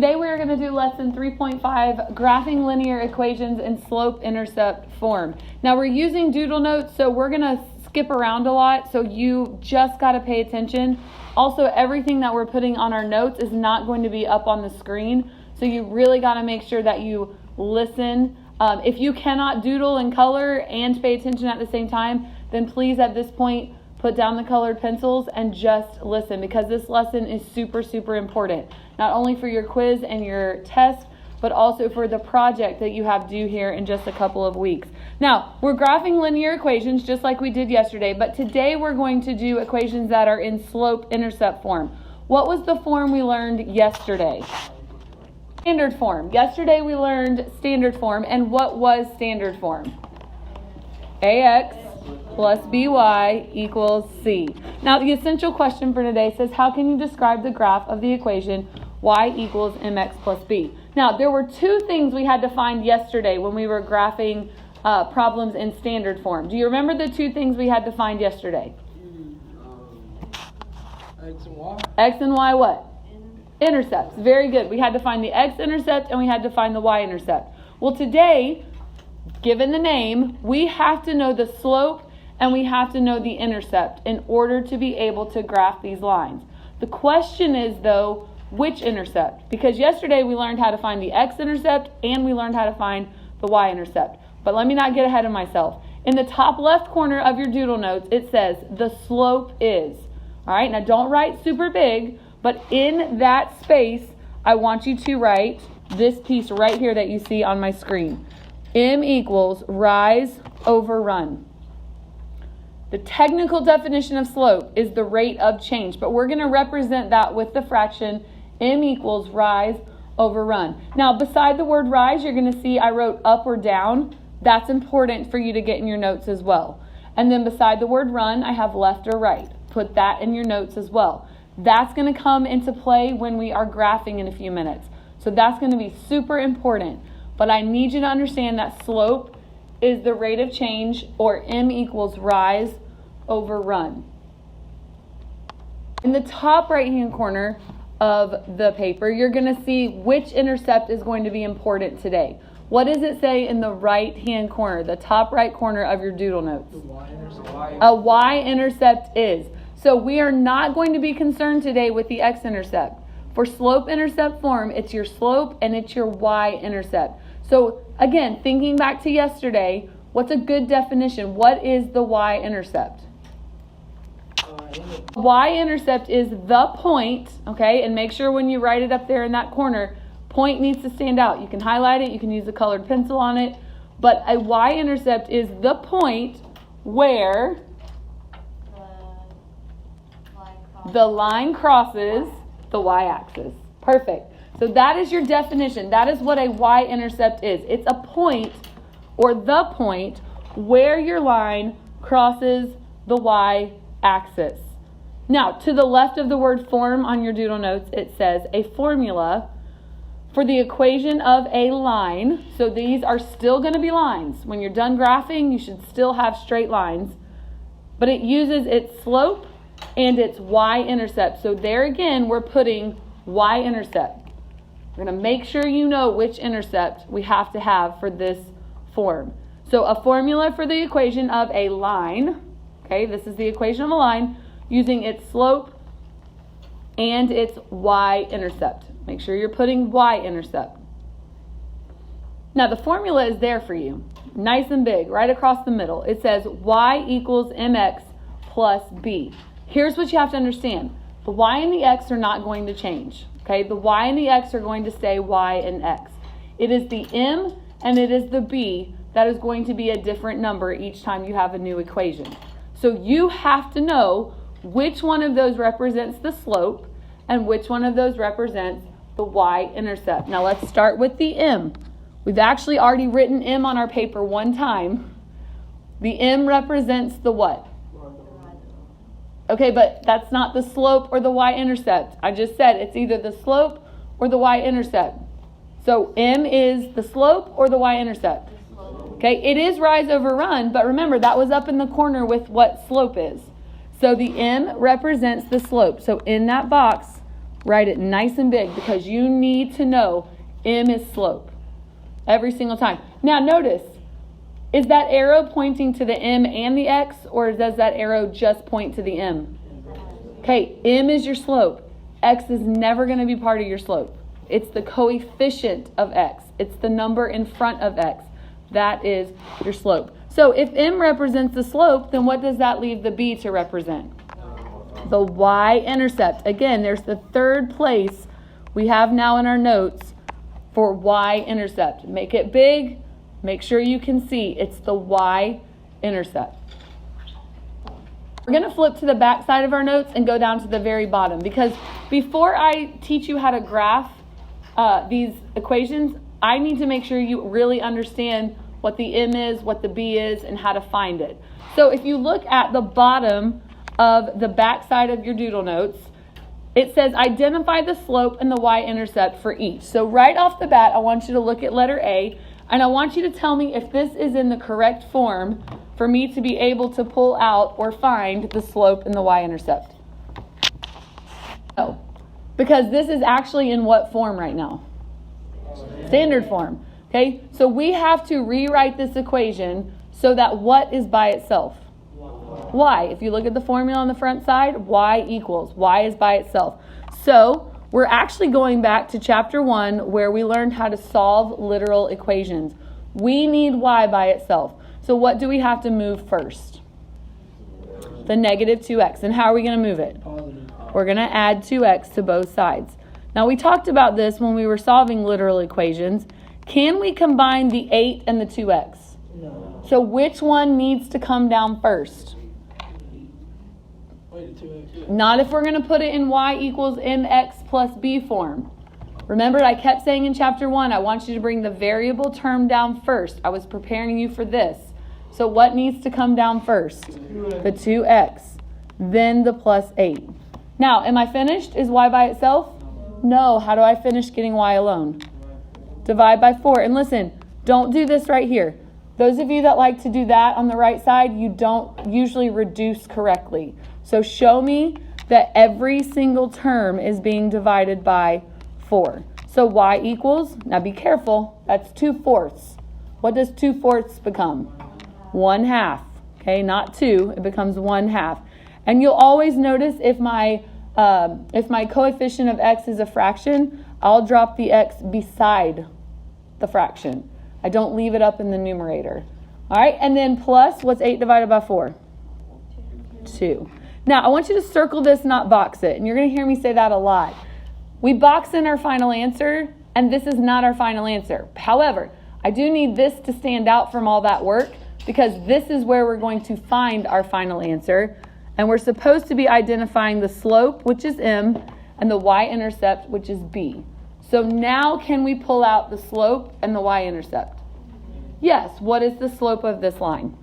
Today we are going to do lesson 3.5, graphing linear equations in slope-intercept form. Now we're using doodle notes, so we're going to skip around a lot, so you just got to pay attention. Also, everything that we're putting on our notes is not going to be up on the screen, so you really got to make sure that you listen. If you cannot doodle in color and pay attention at the same time, then please at this point put down the colored pencils and just listen, because this lesson is super, super important. Not only for your quiz and your test, but also for the project that you have due here in just a couple of weeks. Now, we're graphing linear equations just like we did yesterday, but today we're going to do equations that are in slope-intercept form. What was the form we learned yesterday? Standard form. Yesterday we learned standard form, and what was standard form? AX plus BY equals C. Now, the essential question for today says, how can you describe the graph of the equation y equals mx plus b? Now, there were two things we had to find yesterday when we were graphing problems in standard form. Do you remember the two things we had to find yesterday? X and Y. X and Y what? Intercepts. Very good. We had to find the x-intercept and we had to find the y-intercept. Well, today, given the name, we have to know the slope and we have to know the intercept in order to be able to graph these lines. The question is, though, which intercept? Because yesterday we learned how to find the x-intercept and we learned how to find the y-intercept. But let me not get ahead of myself. In the top left corner of your doodle notes, it says the slope is. All right, now don't write super big, but in that space, I want you to write this piece right here that you see on my screen. M equals rise over run. The technical definition of slope is the rate of change, but we're going to represent that with the fraction m equals rise over run. Now, beside the word rise, you're going to see I wrote up or down. That's important for you to get in your notes as well. And then beside the word run, I have left or right. Put that in your notes as well. That's going to come into play when we are graphing in a few minutes. So that's going to be super important. But I need you to understand that slope is the rate of change, or m equals rise over run. In the top right-hand corner of the paper, you're going to see which intercept is going to be important today. What does it say in the right-hand corner, the top right corner of your doodle notes? A y-intercept is. So we are not going to be concerned today with the x-intercept. For slope-intercept form, it's your slope and it's your y-intercept. So again, thinking back to yesterday, what's a good definition? What is the y-intercept? Y-intercept is the point, okay? And make sure when you write it up there in that corner, point needs to stand out. You can highlight it, you can use a colored pencil on it, but a y-intercept is the point where the line crosses the y-axis. Perfect. So that is your definition. That is what a y-intercept is. It's a point, or the point, where your line crosses the y-axis. Now, to the left of the word form on your doodle notes, it says a formula for the equation of a line. So these are still going to be lines. When you're done graphing, you should still have straight lines. But it uses its slope and its y-intercept. So there again, we're putting y-intercept. We're going to make sure you know which intercept we have to have for this form. So a formula for the equation of a line, okay, this is the equation of a line, using its slope and its y-intercept. Make sure you're putting y-intercept. Now the formula is there for you, nice and big, right across the middle. It says y equals mx plus b. Here's what you have to understand. The y and the x are not going to change. Okay, the y and the x are going to stay y and x. It is the m and it is the b that is going to be a different number each time you have a new equation. So you have to know which one of those represents the slope and which one of those represents the y-intercept. Now let's start with the m. We've actually already written m on our paper one time. The m represents the what? Okay, but that's not the slope or the y-intercept. I just said it's either the slope or the y-intercept. So m is the slope or the y-intercept? Okay, it is rise over run, but remember that was up in the corner with what slope is. So the m represents the slope. So in that box, Write it nice and big because you need to know m is slope every single time. Now notice, is that arrow pointing to the m and the x, or does that arrow just point to the m? Okay, m is your slope. X is never going to be part of your slope. It's the coefficient of x. It's the number in front of x. That is your slope. So if m represents the slope, then what does that leave the b to represent? The y-intercept. Again, there's the third place we have now in our notes for y-intercept. Make it big. Make sure you can see. It's the y-intercept. We're going to flip to the back side of our notes and go down to the very bottom, because before I teach you how to graph these equations, I need to make sure you really understand what the m is, what the b is, and how to find it. So if you look at the bottom of the back side of your doodle notes, it says identify the slope and the y-intercept for each. So right off the bat, I want you to look at letter A, and I want you to tell me if this is in the correct form for me to be able to pull out or find the slope and the y-intercept. No, because this is actually in what form right now? Standard form. Okay, so we have to rewrite this equation so that what is by itself? Y. If you look at the formula on the front side, y equals. Y is by itself. So we're actually going back to chapter 1 where we learned how to solve literal equations. We need y by itself. So what do we have to move first? The negative 2x. And how are we going to move it? We're going to add 2x to both sides. Now we talked about this when we were solving literal equations. Can we combine the 8 and the 2x? No. So which one needs to come down first? Wait, 2x. Not if we're going to put it in y equals mx plus b form. Remember, I kept saying in chapter 1, I want you to bring the variable term down first. I was preparing you for this. So what needs to come down first? The 2x. Then the plus 8. Now, am I finished? Is y by itself? No. How do I finish getting y alone? Divide by 4. And listen, don't do this right here. Those of you that like to do that on the right side, you don't usually reduce correctly. So show me that every single term is being divided by 4. So y equals, now be careful, that's 2/4. What does 2/4 become? 1/2. Okay, not 2, it becomes 1/2. And you'll always notice if my coefficient of x is a fraction, I'll drop the x beside the fraction. I don't leave it up in the numerator. All right, and then plus, what's 8 divided by 4? 2. Now, I want you to circle this, not box it. And you're going to hear me say that a lot. We box in our final answer, and this is not our final answer. However, I do need this to stand out from all that work, because this is where we're going to find our final answer. And we're supposed to be identifying the slope, which is m, and the y-intercept, which is b. So now can we pull out the slope and the y-intercept? Yes. What is the slope of this line?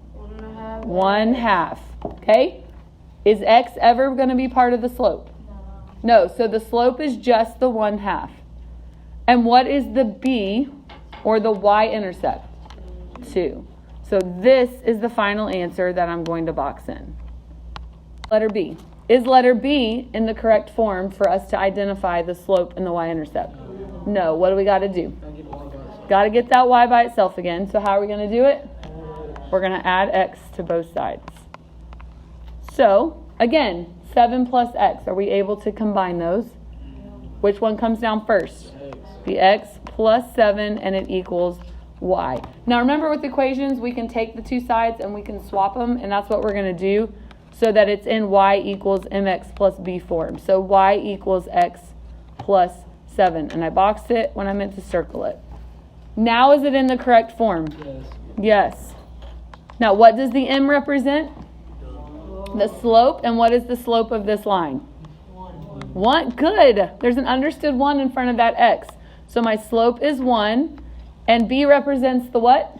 1/2. Okay? Is x ever going to be part of the slope? No. So the slope is just the 1/2. And what is the b, or the y-intercept? 2. So this is the final answer that I'm going to box in. Letter B. Is letter B in the correct form for us to identify the slope and the y-intercept? No. What do we got to do? Got to get that y by itself again. So how are we going to do it? We're going to add x to both sides. So, again, 7 plus x. Are we able to combine those? Which one comes down first? The x plus 7, and it equals y. Now remember, with equations, we can take the two sides and we can swap them, and that's what we're going to do so that it's in y equals mx plus b form. So y equals x plus 7. And I boxed it when I meant to circle it. Now is it in the correct form? Yes. Yes. Now what does the m represent? The slope. And what is the slope of this line? 1. Good. There's an understood 1 in front of that x. So my slope is 1. And b represents the what?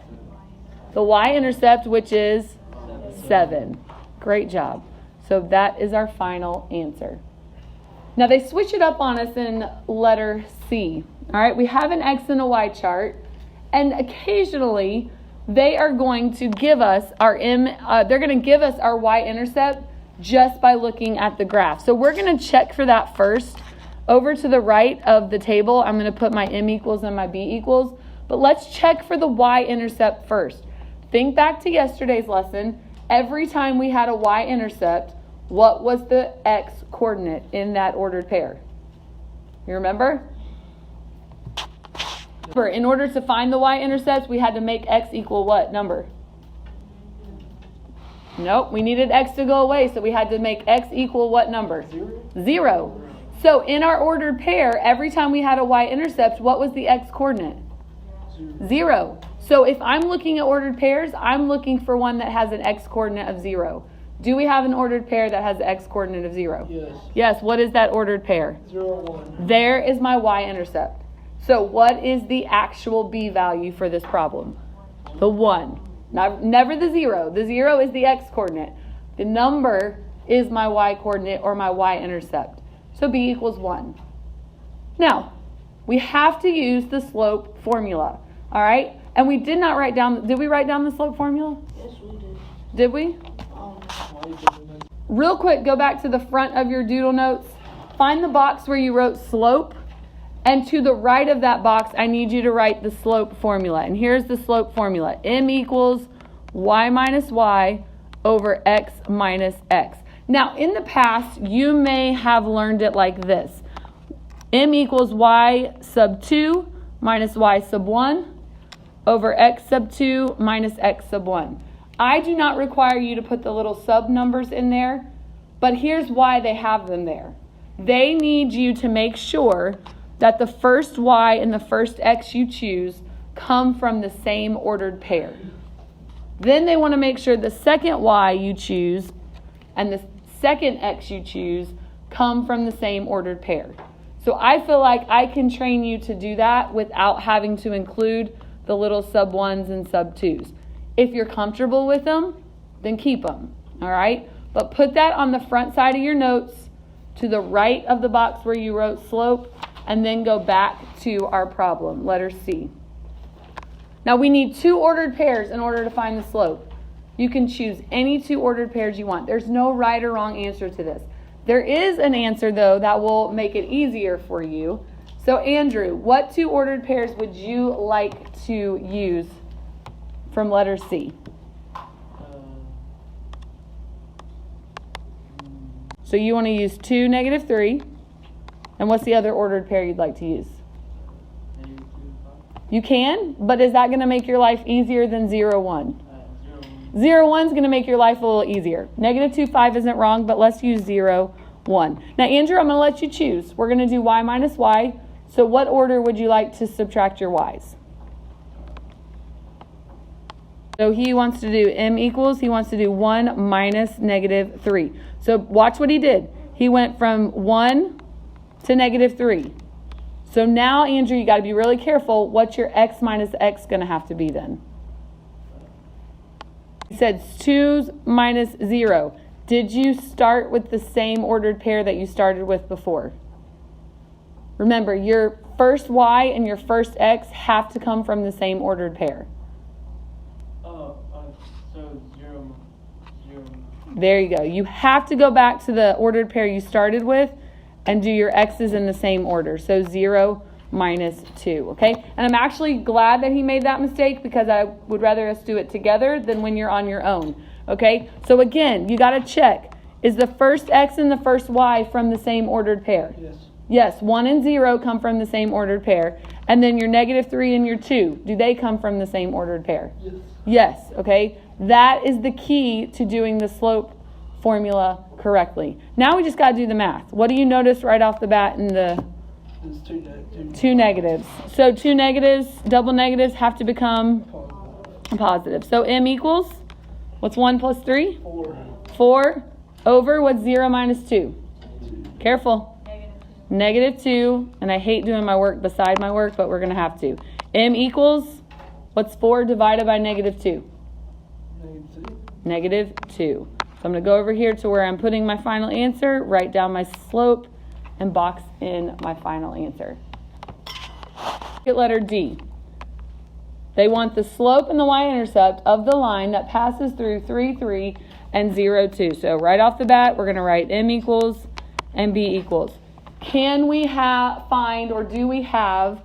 The y-intercept, which is 7. Great job. So that is our final answer. Now they switch it up on us in letter C. All right, we have an x and a y chart, and occasionally they are going to give us our they're going to give us our y-intercept just by looking at the graph. So we're going to check for that first Over to the right of the table, I'm going to put my m equals and my b equals. But let's check for the y-intercept first. Think back to yesterday's lesson. Every time we had a y-intercept, what was the x coordinate in that ordered pair? You remember? In order to find the y-intercept, we had to make x equal what number? Nope, we needed x to go away, so we had to make x equal what number? 0. So in our ordered pair, every time we had a y-intercept, what was the x coordinate? 0. So if I'm looking at ordered pairs, I'm looking for one that has an x coordinate of 0. Do we have an ordered pair that has an x coordinate of 0? Yes. Yes, what is that ordered pair? 0, 1. There is my y-intercept. So what is the actual b value for this problem? The 1. Never the 0. The 0 is the x coordinate. The number is my y coordinate or my y-intercept. So b equals 1. Now, we have to use the slope formula. All right? And we did not write down, did we write down the slope formula? Yes, we did. Did we? Real quick, go back to the front of your doodle notes. Find the box where you wrote slope. And to the right of that box, I need you to write the slope formula. And here's the slope formula. M equals y minus y over x minus x. Now, in the past, you may have learned it like this. M equals y sub 2 minus y sub 1 over x sub 2 minus x sub 1. I do not require you to put the little sub numbers in there, but here's why they have them there. They need you to make sure that the first y and the first x you choose come from the same ordered pair. Then they want to make sure the second y you choose and the second x you choose come from the same ordered pair. So I feel like I can train you to do that without having to include the little sub 1s and sub 2s. If you're comfortable with them, then keep them, all right? But put that on the front side of your notes to the right of the box where you wrote slope, and then go back to our problem, letter C. Now we need 2 ordered pairs in order to find the slope. You can choose any 2 ordered pairs you want. There's no right or wrong answer to this. There is an answer, though, that will make it easier for you. So, Andrew, what 2 ordered pairs would you like to use from letter C? So you want to use 2, negative 3. And what's the other ordered pair you'd like to use? You can, but is that going to make your life easier than 0, 1? 0, 1 is going to make your life a little easier. Negative 2, 5 isn't wrong, but let's use 0, 1. Now, Andrew, I'm going to let you choose. We're going to do y minus y. So what order would you like to subtract your y's? So he wants to do m equals, he wants to do 1 minus negative 3. So watch what he did. He went from 1 to negative 3. So now, Andrew, you got to be really careful. What's your x minus x going to have to be then? He said 2 minus 0. Did you start with the same ordered pair that you started with before? Remember, your first y and your first x have to come from the same ordered pair. So 0, 0. There you go. You have to go back to the ordered pair you started with and do your x's in the same order. So 0 minus 2, okay? And I'm actually glad that he made that mistake because I would rather us do it together than when you're on your own, okay? So again, you got to check. Is the first x and the first y from the same ordered pair? Yes. Yes, 1 and 0 come from the same ordered pair. And then your negative 3 and your 2, do they come from the same ordered pair? Yes. Yes, okay? That is the key to doing the slope formula correctly. Now we just got to do the math. What do you notice right off the bat in the It's 2 2 negatives? So 2 negatives, double negatives have to become a positive. So m equals, what's 1 plus 3? 4. 4 over, what's 0 minus 2? Careful. Negative 2, and I hate doing my work beside my work, but we're going to have to. M equals, what's 4 divided by negative 2? Negative 2. So I'm going to go over here to where I'm putting my final answer, write down my slope, and box in my final answer. Look at letter D. They want the slope and the y-intercept of the line that passes through 3, 3, and 0, 2. So right off the bat, we're going to write m equals and b equals. can we find, or do we have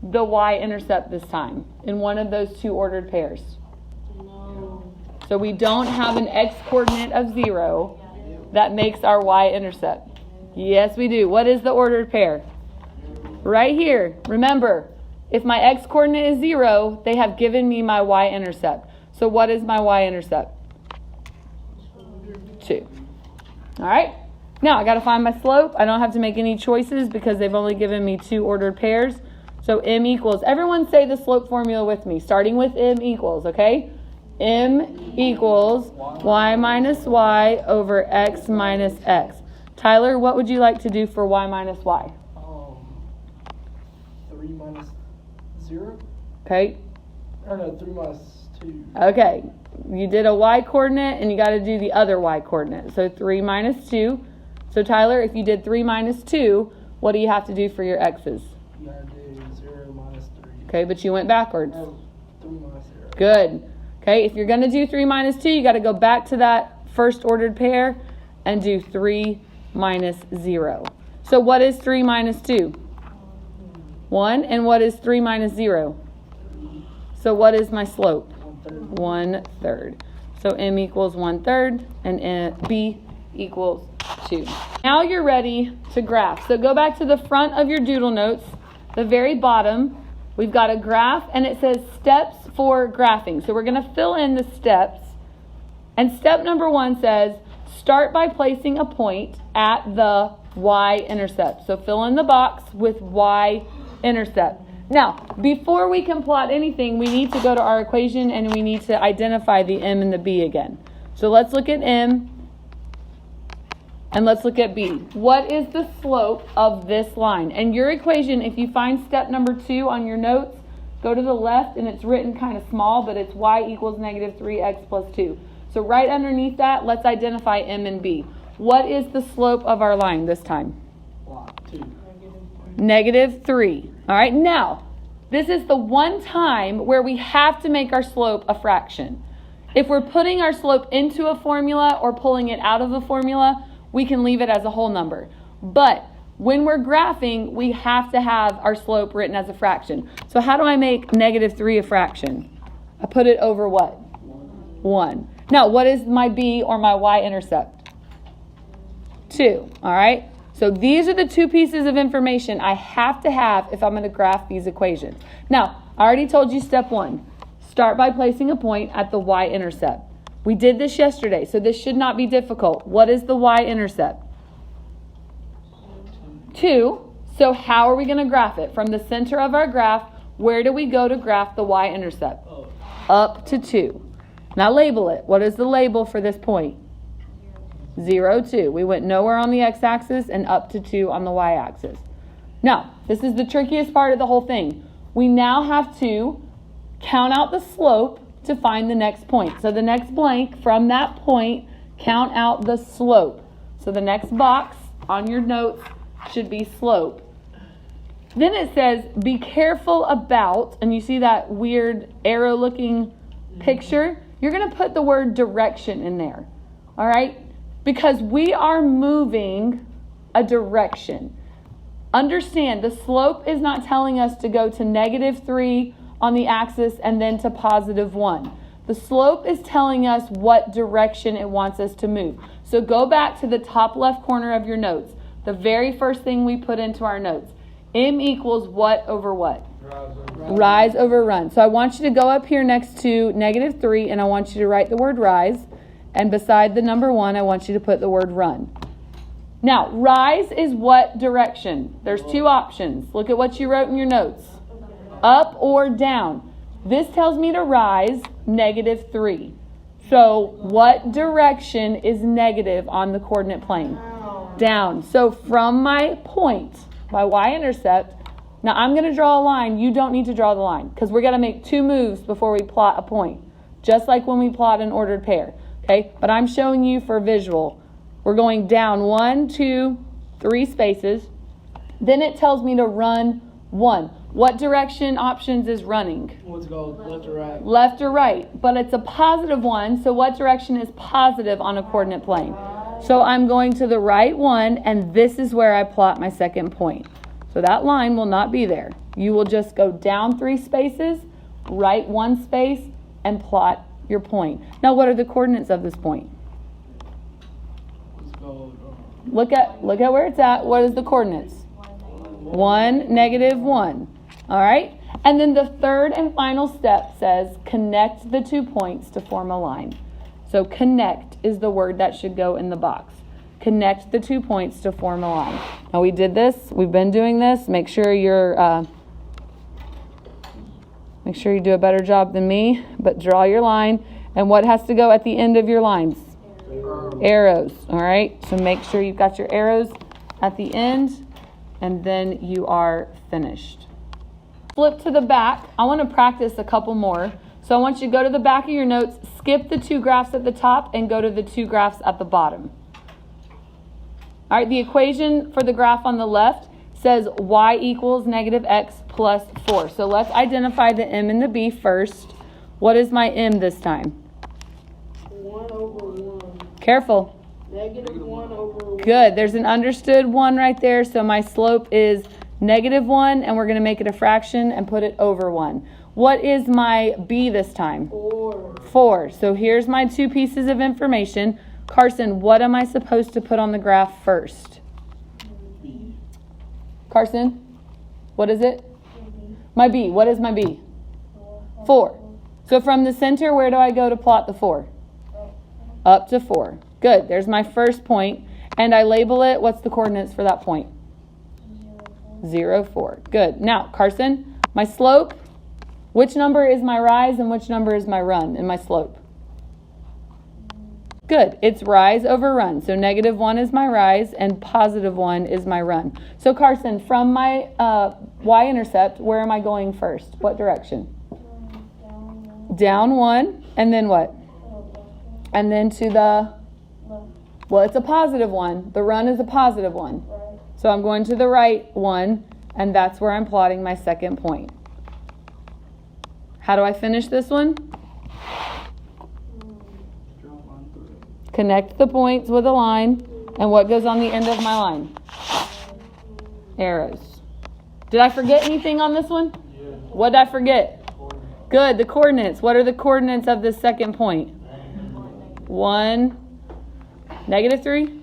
the y-intercept this time in one of those two ordered pairs? No. So we don't have an x-coordinate of 0 that makes our y-intercept. Yes, we do. What is the ordered pair? Right here. Remember, if my x-coordinate is 0, they have given me my y-intercept. So what is my y-intercept? 2. All right. Now I got to find my slope. I don't have to make any choices because they've only given me 2 ordered pairs. So m equals, everyone say the slope formula with me, starting with m equals, okay? M equals y minus y over x minus x. Tyler, what would you like to do for y minus y? 3 minus 0? Okay. Or no, 3 minus 2. Okay. You did a y coordinate and you got to do the other y coordinate. So 3 minus 2. So Tyler, if you did 3 minus 2, what do you have to do for your x's? You gotta do 0 minus 3. Okay, but you went backwards. 3 minus 0. Good. Okay, if you're going to do 3 minus 2, you got to go back to that first ordered pair and do 3 minus 0. So what is 3 minus 2? 1. And what is 3 minus 0? So what is my slope? 1/3. So m equals 1/3 and b equals 2. Now you're ready to graph. So go back to the front of your doodle notes, the very bottom. We've got a graph and it says steps for graphing. So we're going to fill in the steps. And step number 1 says start by placing a point at the y-intercept. So fill in the box with y-intercept. Now, before we can plot anything, we need to go to our equation and we need to identify the m and the b again. So let's look at m and let's look at b. What is the slope of this line? And your equation, if you find step number 2 on your notes, go to the left and it's written kind of small, but it's y equals negative 3x plus 2. So right underneath that, let's identify m and b. What is the slope of our line this time? 2. Negative 3. All right, now, this is the one time where we have to make our slope a fraction. If we're putting our slope into a formula or pulling it out of a formula, we can leave it as a whole number. But when we're graphing, we have to have our slope written as a fraction. So how do I make negative 3 a fraction? I put it over what? 1. Now, what is my b or my y-intercept? 2. All right? So these are the 2 pieces of information I have to have if I'm going to graph these equations. Now, I already told you step 1. Start by placing a point at the y-intercept. We did this yesterday, so this should not be difficult. What is the y-intercept? 2. So how are we going to graph it? From the center of our graph, where do we go to graph the y-intercept? Up to 2. Now label it. What is the label for this point? 0, 2. We went nowhere on the x-axis and up to 2 on the y-axis. Now, this is the trickiest part of the whole thing. We now have to count out the slope to find the next point. So the next blank, from that point, count out the slope. So the next box on your notes should be slope. Then it says, be careful about, and you see that weird arrow-looking picture? You're going to put the word direction in there. All right? Because we are moving a direction. Understand, the slope is not telling us to go to negative 3 on the axis and then to positive 1. The slope is telling us what direction it wants us to move. So go back to the top left corner of your notes. The very first thing we put into our notes. M equals what over what? Rise over run. So I want you to go up here next to negative 3 and I want you to write the word rise. And beside the number 1, I want you to put the word run. Now, rise is what direction? There's 2 options. Look at what you wrote in your notes. Up or down. This tells me to rise negative 3. So what direction is negative on the coordinate plane? Down. So from my point, my y-intercept, now I'm going to draw a line. You don't need to draw the line because we're going to make 2 moves before we plot a point. Just like when we plot an ordered pair. Okay, but I'm showing you for visual. We're going down 1, 2, 3 spaces. Then it tells me to run 1. What direction options is running? Let's go left or right. Left or right, but it's a positive 1. So what direction is positive on a coordinate plane? So I'm going to the right one, and this is where I plot my second point. So that line will not be there. You will just go down 3 spaces, right 1 space, and plot your point. Now, what are the coordinates of this point? Let's go. Look at where it's at. What is the coordinates? 1, negative 1. All right? And then the third and final step says connect the 2 points to form a line. So connect is the word that should go in the box. Connect the 2 points to form a line. Now we did this. We've been doing this. Make sure you do a better job than me, but draw your line. And what has to go at the end of your lines? Arrows. All right? So make sure you've got your arrows at the end, and then you are finished. Flip to the back. I want to practice a couple more. So I want you to go to the back of your notes, skip the 2 graphs at the top, and go to the 2 graphs at the bottom. All right, the equation for the graph on the left says y equals negative x plus 4. So let's identify the m and the b first. What is my m this time? 1 over 1. Careful. Negative 1 over 1. Good. There's an understood 1 right there. So my slope is negative 1, and we're going to make it a fraction and put it over 1. What is my b this time? 4. 4. So here's my 2 pieces of information. Carson, what am I supposed to put on the graph first? B. Carson, what is it? My b. What is my b? 4. So from the center, where do I go to plot the 4? Up to 4. Good. There's my first point. And I label it. What's the coordinates for that point? 0, 4. Good. Now, Carson, my slope. Which number is my rise and which number is my run in my slope? Good. It's rise over run. So negative 1 is my rise and positive 1 is my run. So Carson, from my y-intercept, where am I going first? What direction? Down 1. And then what? And then to the... Well, it's a positive 1. The run is a positive 1. So I'm going to the right 1, and that's where I'm plotting my second point. How do I finish this one? Connect the points with a line. And what goes on the end of my line? Arrows. Did I forget anything on this one? What did I forget? Good, the coordinates. What are the coordinates of this second point? 1, negative 3?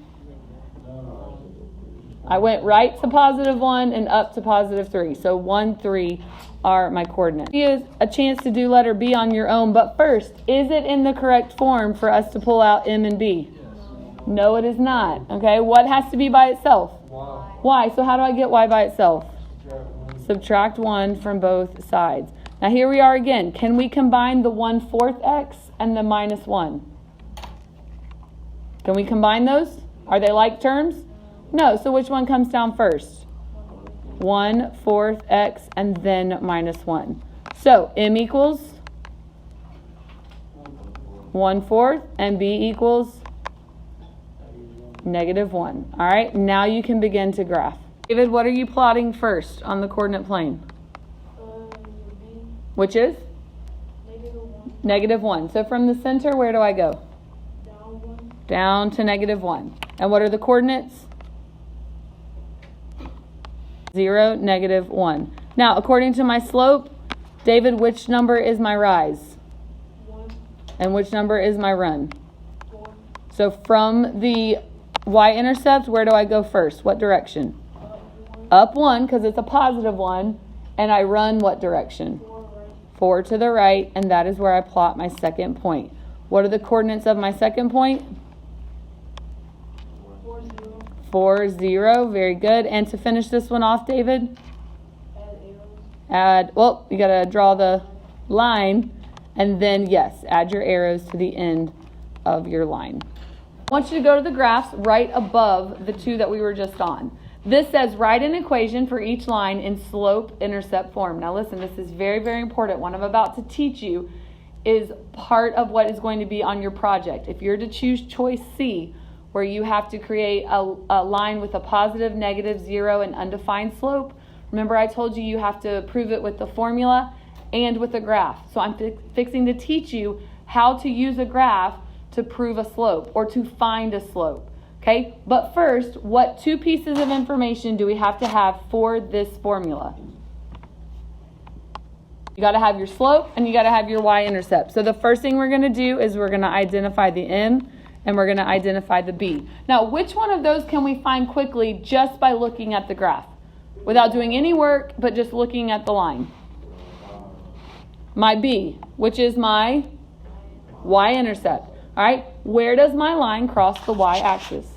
I went right to positive 1 and up to positive 3. So 1, 3 are my coordinates. Here's a chance to do letter B on your own. But first, is it in the correct form for us to pull out M and B? No, it is not. Okay, what has to be by itself? Y. So how do I get Y by itself? Subtract 1 from both sides. Now here we are again. Can we combine the 1/4 x and the minus 1? Can we combine those? Are they like terms? No, so which one comes down first? 1/4 x and then minus 1. So m equals 1/4 and b equals negative 1. All right, now you can begin to graph. David, what are you plotting first on the coordinate plane? Which is? Negative 1. So from the center, where do I go? Down to negative 1. And what are the coordinates? 0, negative 1. Now, according to my slope, David, which number is my rise? 1. And which number is my run? 4. So from the y-intercept, where do I go first? What direction? Up 1, because it's a positive 1. And I run what direction? 4 to the right, and that is where I plot my second point. What are the coordinates of my second point? 4, 0. Very good. And to finish this one off, David? Well, you got to draw the line. And then, yes, add your arrows to the end of your line. I want you to go to the graphs right above the 2 that we were just on. This says write an equation for each line in slope-intercept form. Now listen, this is very, very important. What I'm about to teach you is part of what is going to be on your project. If you're to choose choice C, where you have to create a line with a positive, negative, 0, and undefined slope, remember I told you have to prove it with the formula and with a graph. So I'm fixing to teach you how to use a graph to prove a slope or to find a slope. Okay, but first, what two pieces of information do we have to have for this formula? You got to have your slope and you got to have your y-intercept. So the first thing we're going to do is we're going to identify the m and we're going to identify the b. Now, which one of those can we find quickly just by looking at the graph? Without doing any work, but just looking at the line. My b, which is my y-intercept. All right, where does my line cross the y-axis?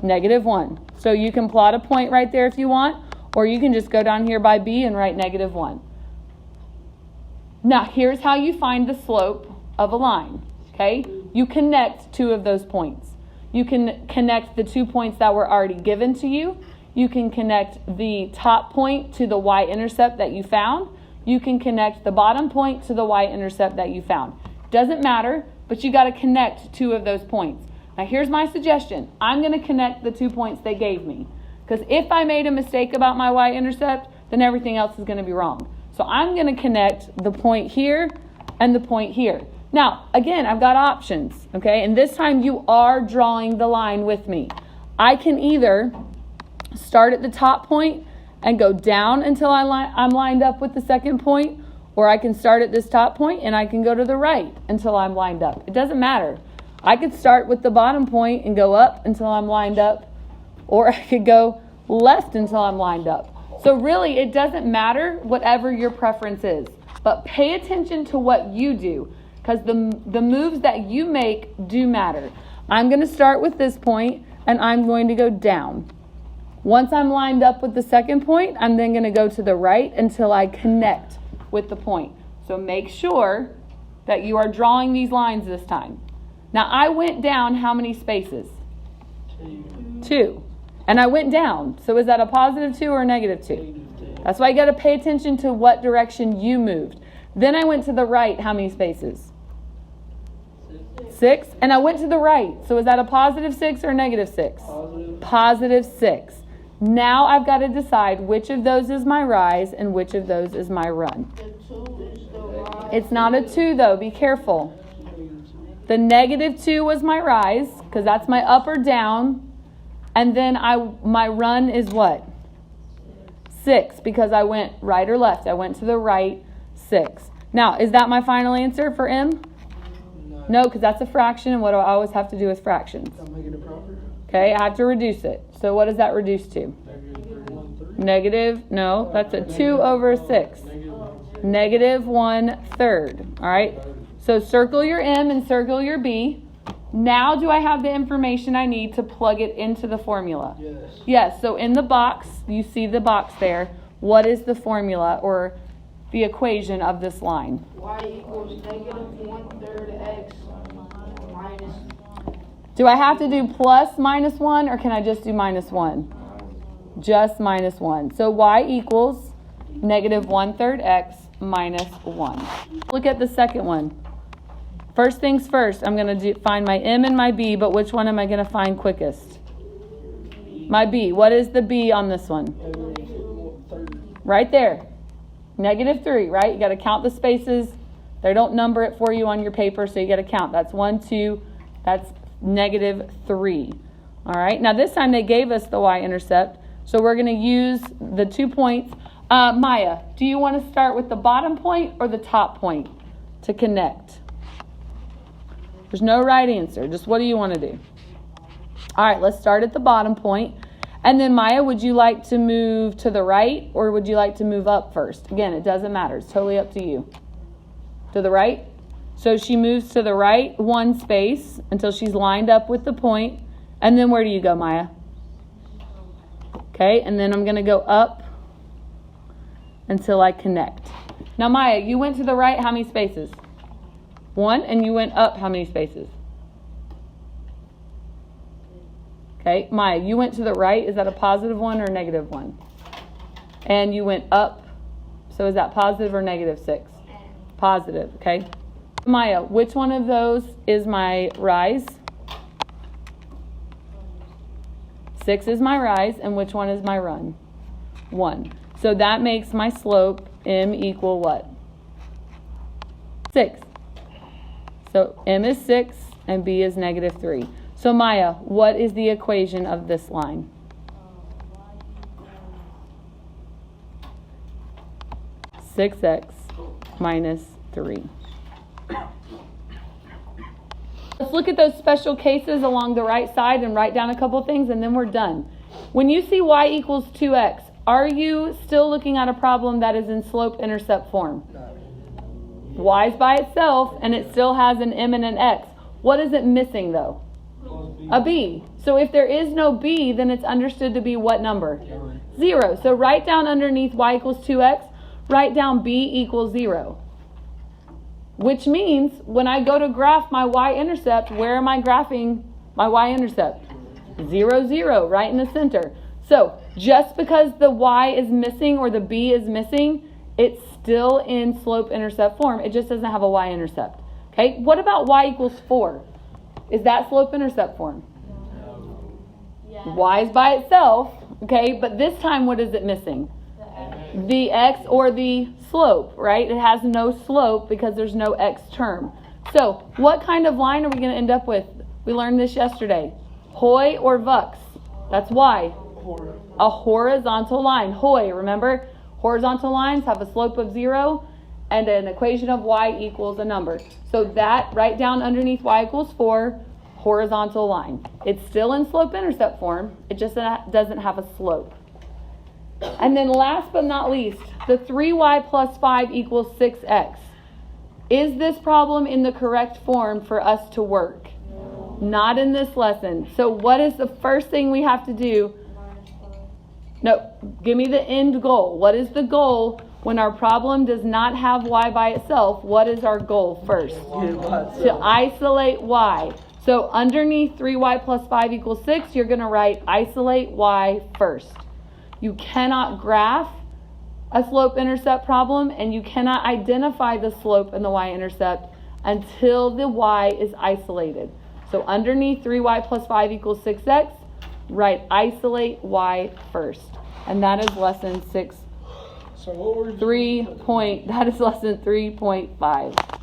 -1. So you can plot a point right there if you want, or you can just go down here by b and write -1. Now, here's how you find the slope of a line, okay? You connect two of those points. You can connect the 2 points that were already given to you. You can connect the top point to the y-intercept that you found. You can connect the bottom point to the y-intercept that you found. Doesn't matter, but you got to connect two of those points. Now, here's my suggestion. I'm going to connect the 2 points they gave me. Because if I made a mistake about my y-intercept, then everything else is going to be wrong. So I'm going to connect the point here and the point here. Now, again, I've got options, okay? And this time you are drawing the line with me. I can either start at the top point and go down until I'm lined up with the second point, or I can start at this top point and I can go to the right until I'm lined up. It doesn't matter. I could start with the bottom point and go up until I'm lined up, or I could go left until I'm lined up. So really, it doesn't matter whatever your preference is, but pay attention to what you do, because the moves that you make do matter. I'm going to start with this point and I'm going to go down. Once I'm lined up with the second point, I'm then going to go to the right until I connect with the point. So make sure that you are drawing these lines this time. Now, I went down how many spaces? 2. And I went down. So is that a +2 or a -2? That's why you got to pay attention to what direction you moved. Then I went to the right how many spaces? 6. And I went to the right. So is that a +6 or a -6? +6. Now I've got to decide which of those is my rise and which of those is my run. The 2 is the rise. It's not a 2 though. Be careful. The -2 was my rise because that's my up or down. And then my run is what? 6 because I went right or left. I went to the right, 6. Now, is that my final answer for M? No, because that's a fraction, and what do I always have to do with fractions? Okay, I have to reduce it. So what does that reduce to? No, that's a 2 over 6. -1/3. All right, so circle your M and circle your B. Now do I have the information I need to plug it into the formula? Yes, so in the box, you see the box there. What is the formula or the equation of this line? Y equals -1/3 x minus. Do I have to do plus -1 or can I just do -1? Just -1. So y equals -1/3 x minus 1. Look at the second one. First things first, I'm going to find my M and my B, but which one am I going to find quickest? My B. What is the B on this one? Right there. -3, right? You got to count the spaces. They don't number it for you on your paper, so you got to count. That's 1, 2, that's -3. All right. Now this time they gave us the y-intercept, so we're going to use the 2 points. Maya, do you want to start with the bottom point or the top point to connect? There's no right answer. Just what do you want to do? All right, let's start at the bottom point. And then Maya, would you like to move to the right or would you like to move up first? Again, it doesn't matter. It's totally up to you. To the right? So she moves to the right 1 space until she's lined up with the point. And then where do you go, Maya? Okay, and then I'm going to go up until I connect. Now, Maya, you went to the right how many spaces? 1, and you went up how many spaces? Okay, Maya, you went to the right. Is that a +1 or a -1? And you went up. So is that positive or -6? Positive, okay. Maya, which one of those is my rise? 6 is my rise, and which one is my run? 1. So that makes my slope M equal what? 6. So M is 6, and b is negative 3. So Maya, what is the equation of this line? — 6x minus 3. Let's look at those special cases along the right side and write down a couple things, and then we're done. When you see y equals 2x, are you still looking at a problem that is in slope-intercept form? Y is by itself, and it still has an m and an x. What is it missing, though? A b. So if there is no b, then it's understood to be what number? 0. So write down underneath y equals 2x, write down b equals 0. Which means when I go to graph my y-intercept, where am I graphing my y-intercept? 0, 0, right in the center. So just because the y is missing or the b is missing, it's still in slope-intercept form. It just doesn't have a y-intercept. Okay, what about y equals 4? Is that slope-intercept form? Yeah. Y is by itself, okay, but this time what is it missing? The x or the slope, right? It has no slope because there's no x term. So what kind of line are we going to end up with? We learned this yesterday. Hoi or vux? That's y. A horizontal line. Hoi, remember? Horizontal lines have a slope of 0 and an equation of y equals a number. So that, write down underneath y equals 4, horizontal line. It's still in slope-intercept form. It just doesn't have a slope. And then last but not least, the 3y plus 5 equals 6x. Is this problem in the correct form for us to work? No. Not in this lesson. So what is the first thing we have to do? No, give me the end goal. What is the goal when our problem does not have y by itself? What is our goal first? To isolate y. So underneath 3y plus 5 equals 6, you're going to write isolate y first. You cannot graph a slope-intercept problem, and you cannot identify the slope and the y-intercept until the y is isolated. So underneath 3y plus 5 equals 6x, write isolate y first. And that is lesson 6. So what were you? That is lesson 3.5.